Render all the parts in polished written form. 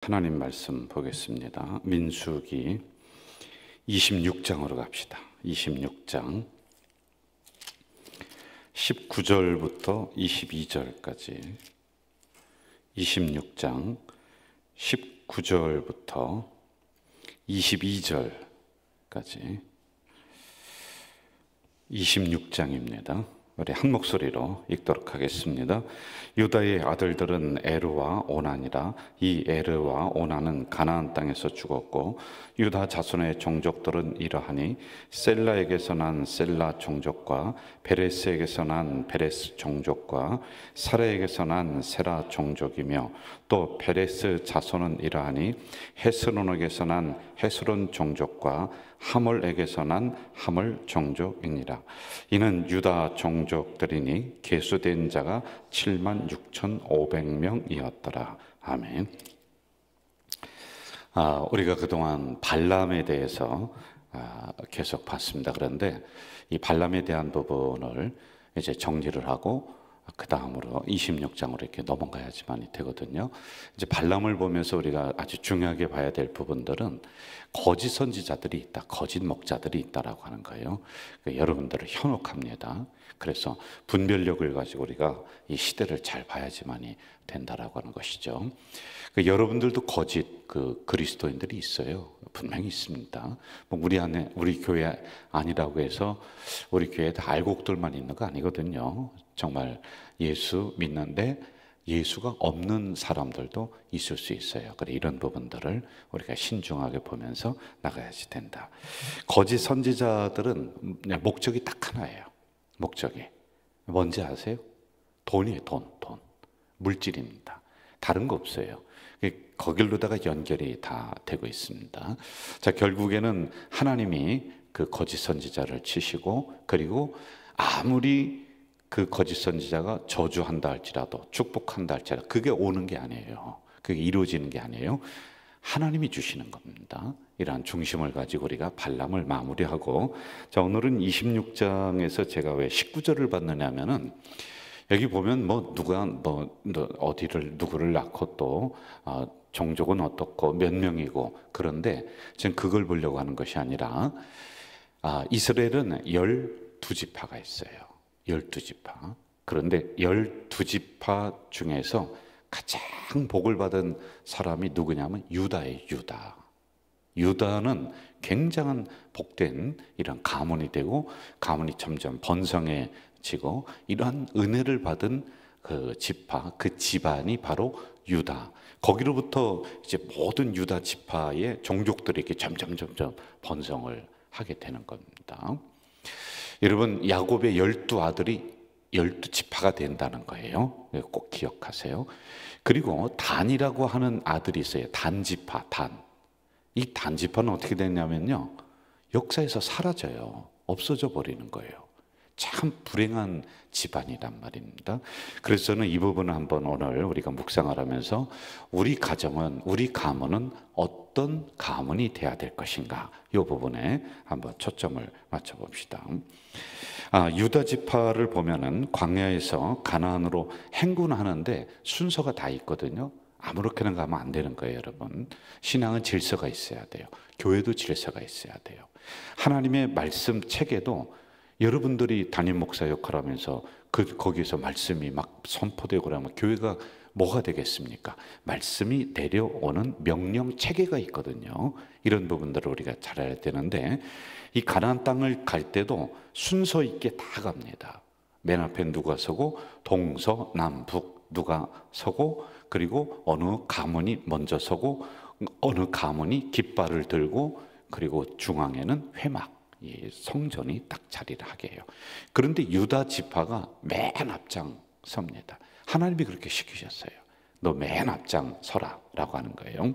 하나님 말씀 보겠습니다. 민수기 26장으로 갑시다. 26장 19절부터 22절까지 26장 19절부터 22절까지 26장입니다. 우리 한 목소리로 읽도록 하겠습니다. 유다의 아들들은 에르와 오난이라. 이 에르와 오난은 가나안 땅에서 죽었고 유다 자손의 종족들은 이러하니 셀라에게서 난 셀라 종족과 베레스에게서 난 베레스 종족과 사라에게서 난 세라 종족이며 또 베레스 자손은 이러하니 헤스론에게서 난 헤스론 종족과 하몰에게서 난 하몰 종족이니라. 이는 유다 종족들이니 계수된 자가 76,500명이었더라. 아멘. 우리가 그동안 발람에 대해서 계속 봤습니다. 그런데 이 발람에 대한 부분을 이제 정리를 하고 그 다음으로 26장으로 이렇게 넘어가야지만이 되거든요. 이제 발람을 보면서 우리가 아주 중요하게 봐야 될 부분들은 거짓 선지자들이 있다, 거짓 목자들이 있다라고 하는 거예요. 여러분들을 현혹합니다. 그래서 분별력을 가지고 우리가 이 시대를 잘 봐야지만이 된다라고 하는 것이죠. 여러분들도 거짓 그리스도인들이 있어요. 분명히 있습니다. 우리 교회 아니라고 해서 우리 교회에 다 알곡들만 있는 거 아니거든요. 정말 예수 믿는데 예수가 없는 사람들도 있을 수 있어요. 그래, 이런 부분들을 우리가 신중하게 보면서 나가야지 된다. 거짓 선지자들은 목적이 딱 하나예요. 목적이 뭔지 아세요? 돈이에요. 돈. 물질입니다. 다른 거 없어요. 거길로다가 연결이 다 되고 있습니다. 자, 결국에는 하나님이 그 거짓 선지자를 치시고, 그리고 아무리 그 거짓 선지자가 저주한다 할지라도, 축복한다 할지라도 그게 오는 게 아니에요. 그게 이루어지는 게 아니에요. 하나님이 주시는 겁니다. 이러한 중심을 가지고 우리가 발람을 마무리하고, 자, 오늘은 26장에서 제가 왜 19절을 봤느냐면은 여기 보면 누가 어디를 누구를 낳고 또 종족은 어떻고 몇 명이고, 그런데 지금 그걸 보려고 하는 것이 아니라 이스라엘은 12지파가 있어요. 12지파. 그런데 12지파 중에서 가장 복을 받은 사람이 누구냐면 유다예요. 유다는 굉장한 복된 이런 가문이 되고, 가문이 점점 번성해지고, 이러한 은혜를 받은 그 지파, 그 집안이 바로 유다. 거기로부터 이제 모든 유다 지파의 종족들이 이렇게 점점 번성을 하게 되는 겁니다. 여러분, 야곱의 12아들이 12지파가 된다는 거예요. 꼭 기억하세요. 그리고 단이라고 하는 아들이 있어요. 단지파, 단. 이 단지파는 어떻게 됐냐면요, 역사에서 사라져요. 없어져 버리는 거예요. 참 불행한 집안이란 말입니다. 그래서 저는 이 부분을 한번 오늘 우리가 묵상을 하면서 우리 가정은, 우리 가문은 어떤 가문이 돼야 될 것인가, 이 부분에 한번 초점을 맞춰봅시다. 유다 지파를 보면은 광야에서 가나안으로 행군하는데 순서가 다 있거든요. 아무렇게나 가면 안 되는 거예요, 여러분. 신앙은 질서가 있어야 돼요. 교회도 질서가 있어야 돼요. 하나님의 말씀 책에도 여러분들이 담임 목사 역할을 하면서 거기에서 말씀이 막 선포되고 그러면 교회가 뭐가 되겠습니까? 말씀이 내려오는 명령 체계가 있거든요. 이런 부분들을 우리가 잘 알아야 되는데, 이 가나안 땅을 갈 때도 순서 있게 다 갑니다. 맨 앞에 누가 서고, 동서 남북 누가 서고, 그리고 어느 가문이 먼저 서고, 어느 가문이 깃발을 들고, 그리고 중앙에는 회막, 이 성전이 딱 자리를 하게 해요. 그런데 유다 지파가 맨 앞장 섭니다. 하나님이 그렇게 시키셨어요. 너 맨 앞장 서라 라고 하는 거예요.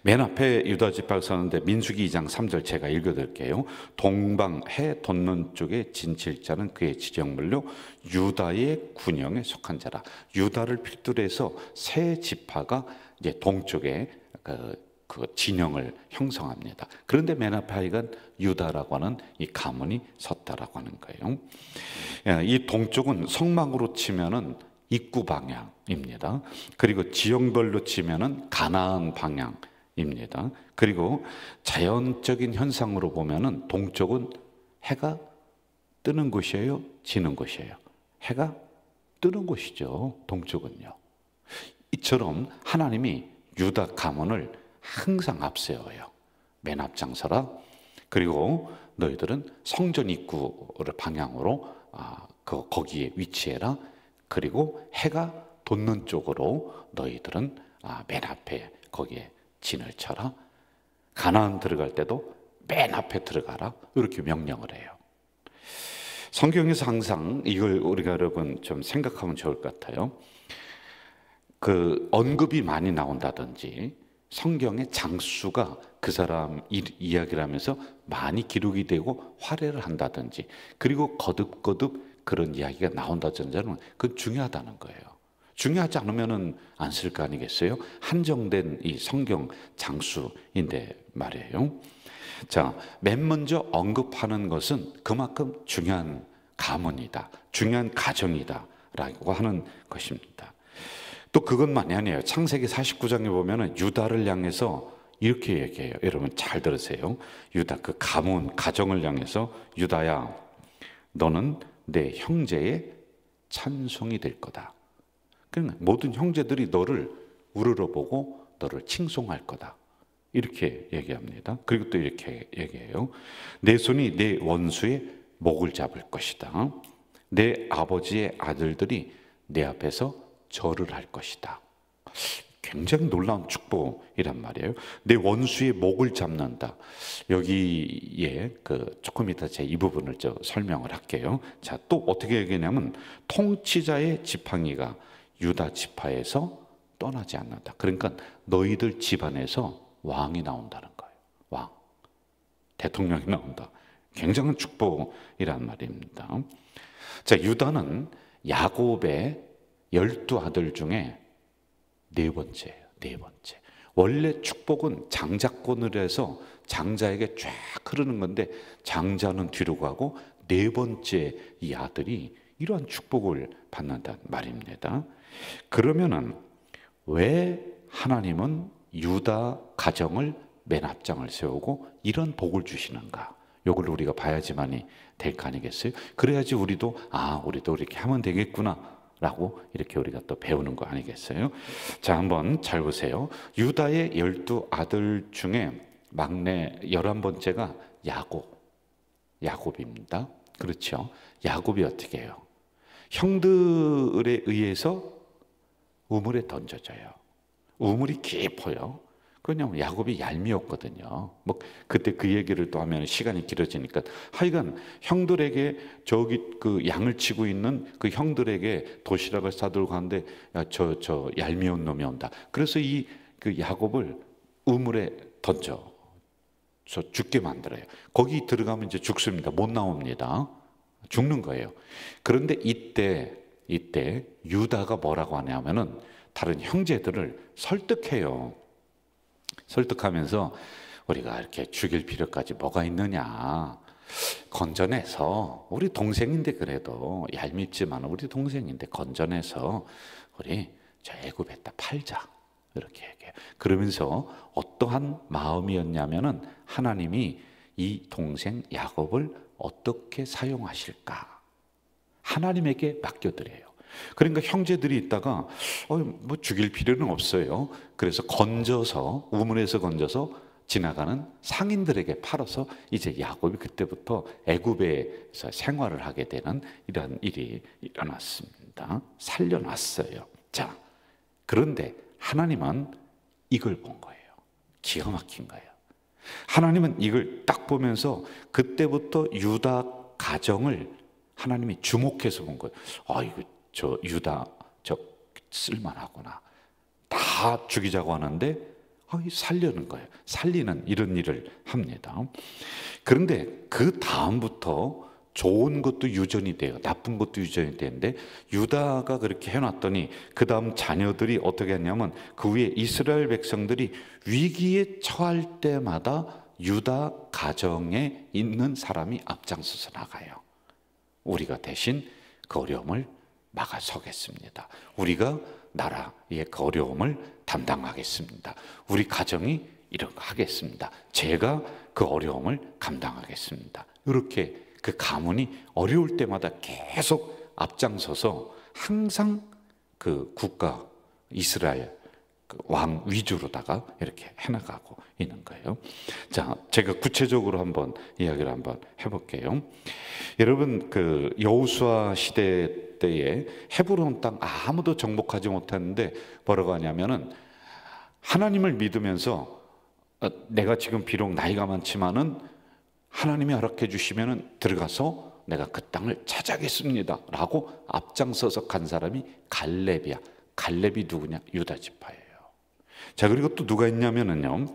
맨 앞에 유다 지파가 서는데 민수기 2장 3절 제가 읽어드릴게요. 동방 해 돋는 쪽에 진칠자는 그의 지정물로 유다의 군영에 속한 자라. 유다를 필두로 해서 세 지파가 이제 동쪽에 그 진영을 형성합니다. 그런데 맨 앞에 하여간 유다라고 하는 이 가문이 섰다라고 하는 거예요. 이 동쪽은 성막으로 치면은 입구 방향입니다. 그리고 지형별로 치면은 가나안 방향입니다. 그리고 자연적인 현상으로 보면은 동쪽은 해가 뜨는 곳이에요, 지는 곳이에요? 해가 뜨는 곳이죠, 동쪽은요. 이처럼 하나님이 유다 가문을 항상 앞세워요. 맨 앞장서라. 그리고 너희들은 성전 입구를 방향으로 거기에 위치해라. 그리고 해가 돋는 쪽으로 너희들은 맨 앞에 거기에 진을 쳐라. 가나안 들어갈 때도 맨 앞에 들어가라. 이렇게 명령을 해요. 성경에서 항상 이걸 우리가 여러분 좀 생각하면 좋을 것 같아요. 그 언급이 많이 나온다든지 성경의 장수가 그 사람 이야기를 하면서 많이 기록이 되고 활약을 한다든지 그리고 거듭거듭 그런 이야기가 나온다든지 하면 그건 중요하다는 거예요. 중요하지 않으면 안 쓸 거 아니겠어요? 한정된 이 성경 장수인데 말이에요. 자, 맨 먼저 언급하는 것은 그만큼 중요한 가문이다, 중요한 가정이다 라고 하는 것입니다. 또 그것만이 아니에요. 창세기 49장에 보면은 유다를 향해서 이렇게 얘기해요. 여러분 잘 들으세요. 유다 그 가문, 가정을 향해서 유다야, 너는 내 형제의 찬송이 될 거다. 그러니까 모든 형제들이 너를 우러러보고 너를 칭송할 거다. 이렇게 얘기합니다. 그리고 또 이렇게 얘기해요. 내 손이 내 원수의 목을 잡을 것이다. 내 아버지의 아들들이 내 앞에서 절을 할 것이다. 굉장히 놀라운 축복이란 말이에요. 내 원수의 목을 잡는다. 여기에 조금 이따 제 이 부분을 설명을 할게요. 자, 또 어떻게 얘기하냐면 통치자의 지팡이가 유다 지파에서 떠나지 않는다. 그러니까 너희들 집안에서 왕이 나온다는 거예요. 왕, 대통령이 나온다. 굉장한 축복이란 말입니다. 자, 유다는 야곱의 12아들 중에 네 번째예요. 네 번째. 원래 축복은 장자권을 해서 장자에게 쫙 흐르는 건데 장자는 뒤로 가고 네 번째 이 아들이 이러한 축복을 받는단 말입니다. 그러면은 왜 하나님은 유다 가정을 맨 앞장을 세우고 이런 복을 주시는가? 요걸 우리가 봐야지만이 될 거 아니겠어요? 그래야지 우리도 이렇게 하면 되겠구나 라고 이렇게 우리가 또 배우는 거 아니겠어요? 자, 한번 잘 보세요. 유다의 12아들 중에 막내 11번째가 야곱입니다. 그렇죠? 야곱이 어떻게 해요? 형들에 의해서 우물에 던져져요. 우물이 깊어요. 그냥 야곱이 얄미웠거든요. 뭐 그때 그 얘기를 또 하면 시간이 길어지니까 하여간 형들에게 저기 그 양을 치고 있는 그 형들에게 도시락을 싸들고 가는데 저 얄미운 놈이 온다. 그래서 그 야곱을 우물에 던져 죽게 만들어요. 거기 들어가면 이제 죽습니다. 못 나옵니다. 죽는 거예요. 그런데 이때 유다가 뭐라고 하냐면은 다른 형제들을 설득해요. 설득하면서 우리가 이렇게 죽일 필요까지 뭐가 있느냐, 건져내서 우리 동생인데 그래도 얄밉지만 우리 동생인데 건져내서 우리 저 애굽에다 팔자 이렇게 얘기해요. 그러면서 어떠한 마음이었냐면은 하나님이 이 동생 야곱을 어떻게 사용하실까 하나님에게 맡겨드려요. 그러니까 형제들이 있다가 뭐 죽일 필요는 없어요. 그래서 우물에서 건져서 지나가는 상인들에게 팔아서 이제 야곱이 그때부터 애굽에서 생활을 하게 되는 이런 일이 일어났습니다. 살려놨어요. 자, 그런데 하나님은 이걸 본 거예요. 기가 막힌 거예요. 하나님은 이걸 딱 보면서 그때부터 유다 가정을 하나님이 주목해서 본 거예요. 이거 저 유다 저 쓸만하구나. 다 죽이자고 하는데 살려는 거예요. 살리는 이런 일을 합니다. 그런데 그 다음부터 좋은 것도 유전이 돼요. 나쁜 것도 유전이 되는데 유다가 그렇게 해놨더니 그 다음 자녀들이 어떻게 했냐면 그 위에 이스라엘 백성들이 위기에 처할 때마다 유다 가정에 있는 사람이 앞장서서 나가요. 우리가 대신 그 어려움을 막아서겠습니다. 우리가 나라의 그 어려움을 담당하겠습니다. 우리 가정이 이런 거 하겠습니다. 제가 그 어려움을 감당하겠습니다. 이렇게 그 가문이 어려울 때마다 계속 앞장서서 항상 그 국가 이스라엘 그 왕 위주로다가 이렇게 해나가고 있는 거예요. 자, 제가 구체적으로 한번 이야기를 한번 해볼게요. 여러분, 그 여호수아 시대 때에 헤브론 땅 아무도 정복하지 못했는데 뭐라고 하냐면은 하나님을 믿으면서 내가 지금 비록 나이가 많지만은 하나님이 허락해 주시면은 들어가서 내가 그 땅을 차지하겠습니다 라고 앞장서서 간 사람이 갈렙이야. 갈렙이 누구냐? 유다 지파예요. 자, 그리고 또 누가 있냐면은요,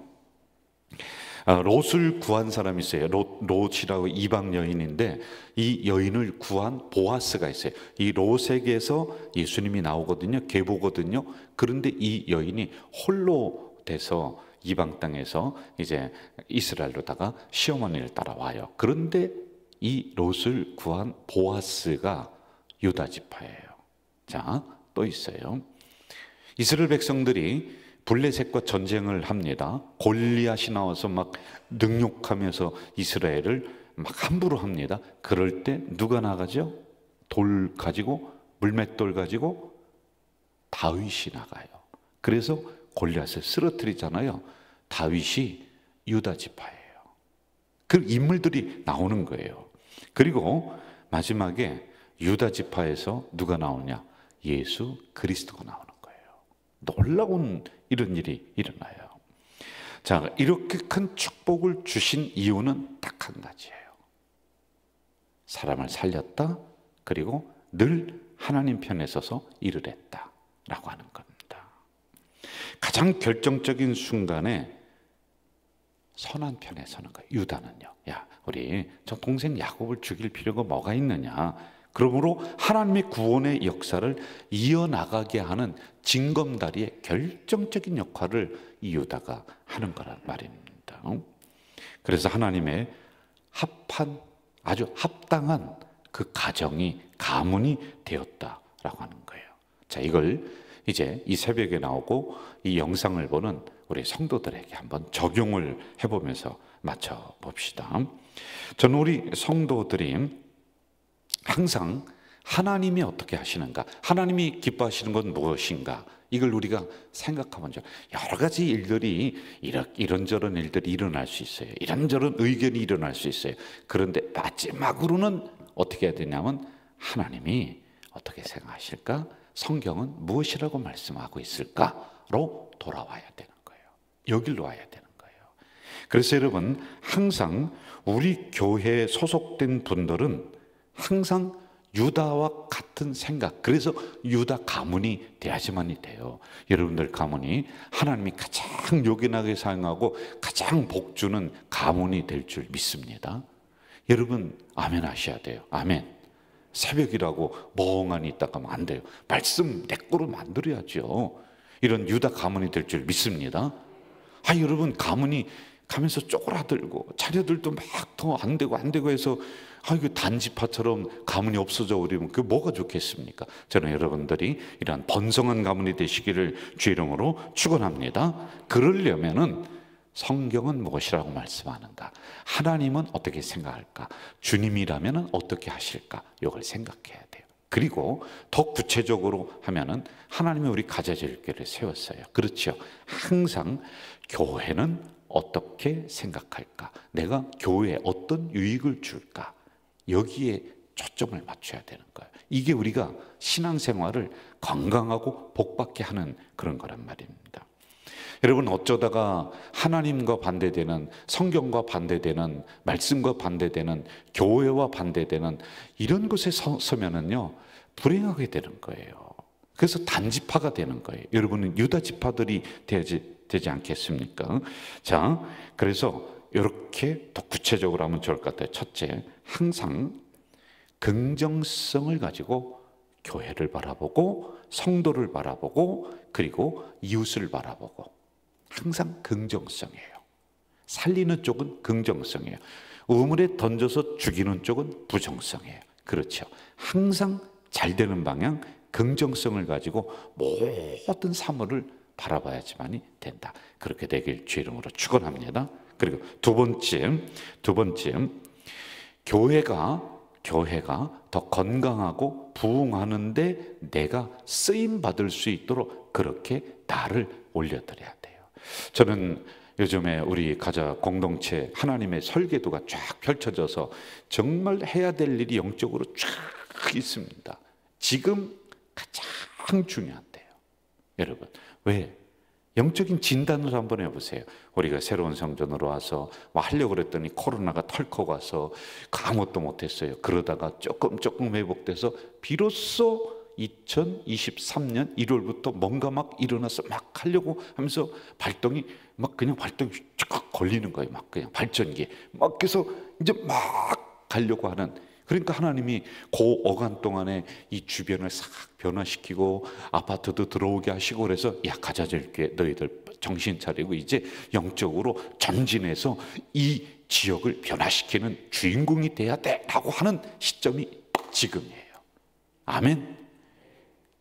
롯을 구한 사람이 있어요. 롯이라고 이방 여인인데 이 여인을 구한 보아스가 있어요. 이 롯에게서 예수님이 나오거든요. 계보거든요. 그런데 이 여인이 홀로 돼서 이방 땅에서 이제 이스라엘로다가 시어머니를 따라와요. 그런데 이 롯을 구한 보아스가 유다 지파예요. 자, 또 있어요. 이스라엘 백성들이 블레셋과 전쟁을 합니다. 골리앗이 나와서 막 능욕하면서 이스라엘을 막 함부로 합니다. 그럴 때 누가 나가죠? 돌 가지고, 물맷돌 가지고 다윗이 나가요. 그래서 골리앗을 쓰러뜨리잖아요. 다윗이 유다 지파예요. 그 인물들이 나오는 거예요. 그리고 마지막에 유다 지파에서 누가 나오냐? 예수 그리스도가 나오는 거예요. 놀라운 이런 일이 일어나요. 자, 이렇게 큰 축복을 주신 이유는 딱 한 가지예요. 사람을 살렸다. 그리고 늘 하나님 편에 서서 일을 했다라고 하는 겁니다. 가장 결정적인 순간에 선한 편에 서는 거예요. 유다는요. 야, 우리 저 동생 야곱을 죽일 필요가 뭐가 있느냐. 그러므로 하나님의 구원의 역사를 이어나가게 하는 징검다리의 결정적인 역할을 이 유다가 하는 거란 말입니다. 그래서 하나님의 합한, 아주 합당한 그 가정이, 가문이 되었다라고 하는 거예요. 자, 이걸 이제 이 새벽에 나오고 이 영상을 보는 우리 성도들에게 한번 적용을 해보면서 맞춰봅시다. 저는 우리 성도들이 항상 하나님이 어떻게 하시는가, 하나님이 기뻐하시는 건 무엇인가, 이걸 우리가 생각하면 여러 가지 일들이 이런저런 일들이 일어날 수 있어요. 이런저런 의견이 일어날 수 있어요. 그런데 마지막으로는 어떻게 해야 되냐면 하나님이 어떻게 생각하실까, 성경은 무엇이라고 말씀하고 있을까로 돌아와야 되는 거예요. 여기로 와야 되는 거예요. 그래서 여러분, 항상 우리 교회에 소속된 분들은 항상 유다와 같은 생각, 그래서 유다 가문이 돼야지만이 돼요. 여러분들 가문이 하나님이 가장 요긴하게 사용하고 가장 복주는 가문이 될 줄 믿습니다. 여러분 아멘 하셔야 돼요. 아멘. 새벽이라고 멍하니 있다가 하면 안 돼요. 말씀 내 거로 만들어야죠. 이런 유다 가문이 될 줄 믿습니다. 여러분 가문이 가면서 쪼그라들고 자녀들도 막 더 안 되고 해서 이거 단지파처럼 가문이 없어져 버리면 그게 뭐가 좋겠습니까? 저는 여러분들이 이러한 번성한 가문이 되시기를 주의 이름으로 축원합니다. 그러려면은 성경은 무엇이라고 말씀하는가? 하나님은 어떻게 생각할까? 주님이라면은 어떻게 하실까? 이걸 생각해야 돼요. 그리고 더 구체적으로 하면은 하나님이 우리 가자질교를 세웠어요. 그렇죠? 항상 교회는 어떻게 생각할까? 내가 교회에 어떤 유익을 줄까? 여기에 초점을 맞춰야 되는 거예요. 이게 우리가 신앙생활을 건강하고 복받게 하는 그런 거란 말입니다. 여러분, 어쩌다가 하나님과 반대되는, 성경과 반대되는, 말씀과 반대되는, 교회와 반대되는 이런 곳에 서면은요 불행하게 되는 거예요. 그래서 단지파가 되는 거예요. 여러분은 유다 지파들이 되지 않겠습니까? 자, 그래서 이렇게 더 구체적으로 하면 좋을 것 같아요. 첫째, 항상 긍정성을 가지고 교회를 바라보고 성도를 바라보고 그리고 이웃을 바라보고 항상 긍정성이에요. 살리는 쪽은 긍정성이에요. 우물에 던져서 죽이는 쪽은 부정성이에요. 그렇죠. 항상 잘 되는 방향, 긍정성을 가지고 모든 사물을 바라봐야지만이 된다. 그렇게 되길 주 이름으로 축원합니다. 그리고 두 번째, 교회가 더 건강하고 부흥하는데 내가 쓰임 받을 수 있도록 그렇게 나를 올려드려야 돼요. 저는 요즘에 우리 가자 공동체 하나님의 설계도가 쫙 펼쳐져서 정말 해야 될 일이 영적으로 쫙 있습니다. 지금 가장 중요한데요. 여러분, 왜? 영적인 진단을 한번 해보세요. 우리가 새로운 성전으로 와서 하려고 그랬더니 코로나가 털컥 와서 아무것도 못했어요. 그러다가 조금 회복돼서 비로소 2023년 1월부터 뭔가 막 일어나서 막 하려고 하면서 발동이 쫙 걸리는 거예요. 막 그냥 발전기에 막 그래서 이제 막 가려고 하는. 그러니까 하나님이 그 어간 동안에 이 주변을 싹 변화시키고 아파트도 들어오게 하시고 그래서 야 가자질게 너희들 정신 차리고 이제 영적으로 전진해서 이 지역을 변화시키는 주인공이 돼야 돼 라고 하는 시점이 지금이에요. 아멘.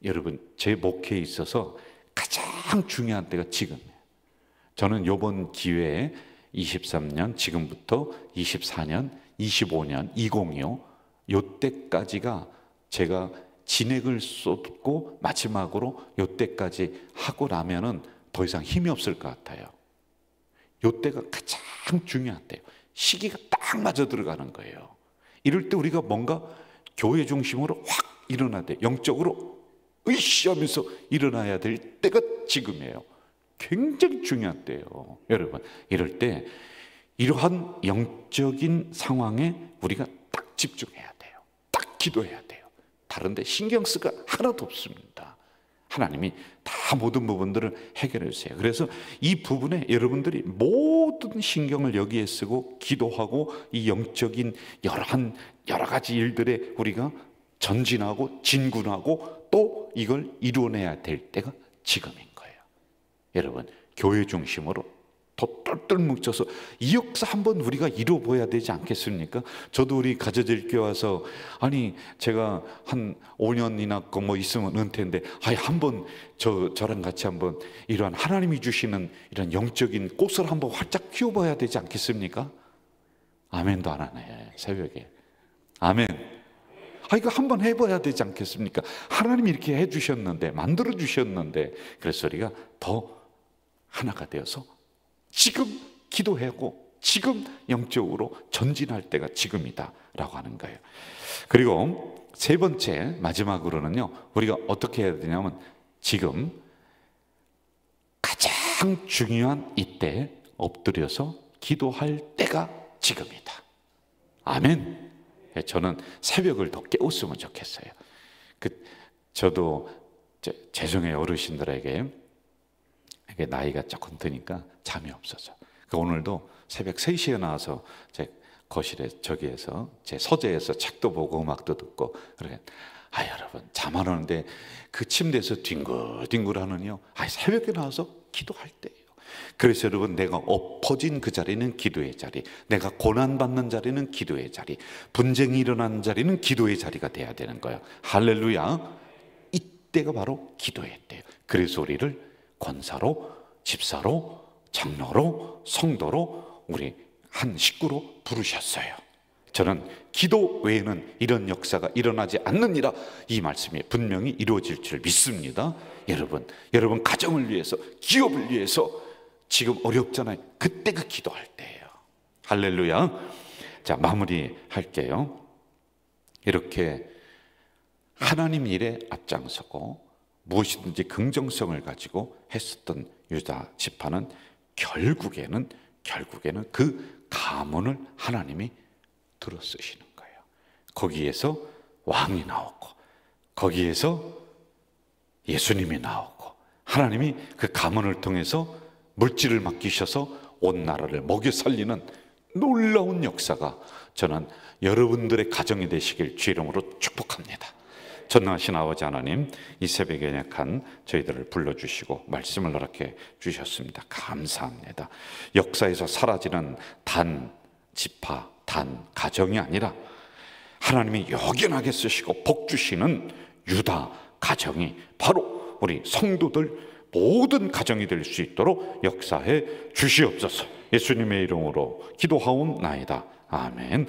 여러분, 제 목회에 있어서 가장 중요한 때가 지금이에요. 저는 이번 기회에 23년 지금부터 24년 25년 2025 요때까지가 제가 진액을 쏟고 마지막으로 요때까지 하고 나면은 더 이상 힘이 없을 것 같아요. 요때가 가장 중요한 때예요. 시기가 딱 맞아 들어가는 거예요. 이럴 때 우리가 뭔가 교회 중심으로 확 일어나야 돼. 영적으로 으쌰 하면서 일어나야 될 때가 지금이에요. 굉장히 중요한 때예요. 여러분, 이럴 때 이러한 영적인 상황에 우리가 딱 집중해야 돼요. 딱 기도해야 돼요. 다른 데 신경 쓸 거 하나도 없습니다. 하나님이 다 모든 부분들을 해결해 주세요. 그래서 이 부분에 여러분들이 모든 신경을 여기에 쓰고 기도하고 이 영적인 여러 가지 일들에 우리가 전진하고 진군하고 또 이걸 이루어내야 될 때가 지금인 거예요. 여러분, 교회 중심으로 더 똘똘 뭉쳐서 이 역사 한번 우리가 이뤄봐야 되지 않겠습니까? 저도 우리 가져질교 와서 아니 제가 한 5년이나 뭐 있으면 은퇴인데 한번 저랑 같이 한번 이러한 하나님이 주시는 이런 영적인 꽃을 한번 활짝 피워봐야 되지 않겠습니까? 아멘도 안 하네 새벽에. 아멘. 이거 한번 해봐야 되지 않겠습니까? 하나님이 이렇게 해주셨는데 만들어 주셨는데 그래서 우리가 더 하나가 되어서 지금 기도하고 지금 영적으로 전진할 때가 지금이다 라고 하는 거예요. 그리고 세 번째 마지막으로는요, 우리가 어떻게 해야 되냐면 지금 가장 중요한 이때 엎드려서 기도할 때가 지금이다. 아멘. 저는 새벽을 더 깨웠으면 좋겠어요. 저도 죄송해요, 어르신들에게. 나이가 조금 드니까 잠이 없어져. 오늘도 새벽 3시에 나와서 제 거실에 저기에서 제 서재에서 책도 보고 음악도 듣고 그러게. 여러분 잠 안 오는데 그 침대에서 뒹굴뒹굴 하느니요. 새벽에 나와서 기도할 때예요. 그래서 여러분, 내가 엎어진 그 자리는 기도의 자리, 내가 고난받는 자리는 기도의 자리, 분쟁이 일어나는 자리는 기도의 자리가 돼야 되는 거예요. 할렐루야. 이때가 바로 기도의 때예요. 그래서 우리를 권사로, 집사로, 장로로, 성도로, 우리 한 식구로 부르셨어요. 저는 기도 외에는 이런 역사가 일어나지 않느니라 이 말씀이 분명히 이루어질 줄 믿습니다. 여러분 가정을 위해서, 기업을 위해서 지금 어렵잖아요. 그때가 기도할 때예요. 할렐루야. 자, 마무리할게요. 이렇게 하나님 일에 앞장서고 무엇이든지 긍정성을 가지고 했었던 유다 지파는 결국에는 그 가문을 하나님이 들어 쓰시는 거예요. 거기에서 왕이 나오고 거기에서 예수님이 나오고 하나님이 그 가문을 통해서 물질을 맡기셔서 온 나라를 먹여 살리는 놀라운 역사가 저는 여러분들의 가정이 되시길 주 이름으로 축복합니다. 전능하신 아버지 하나님, 이 새벽에 약한 저희들을 불러주시고 말씀을 허락해 주셨습니다. 감사합니다. 역사에서 사라지는 단 지파, 단 가정이 아니라 하나님이 요긴하게 쓰시고 복 주시는 유다 가정이 바로 우리 성도들 모든 가정이 될 수 있도록 역사해 주시옵소서. 예수님의 이름으로 기도하옵나이다. 아멘.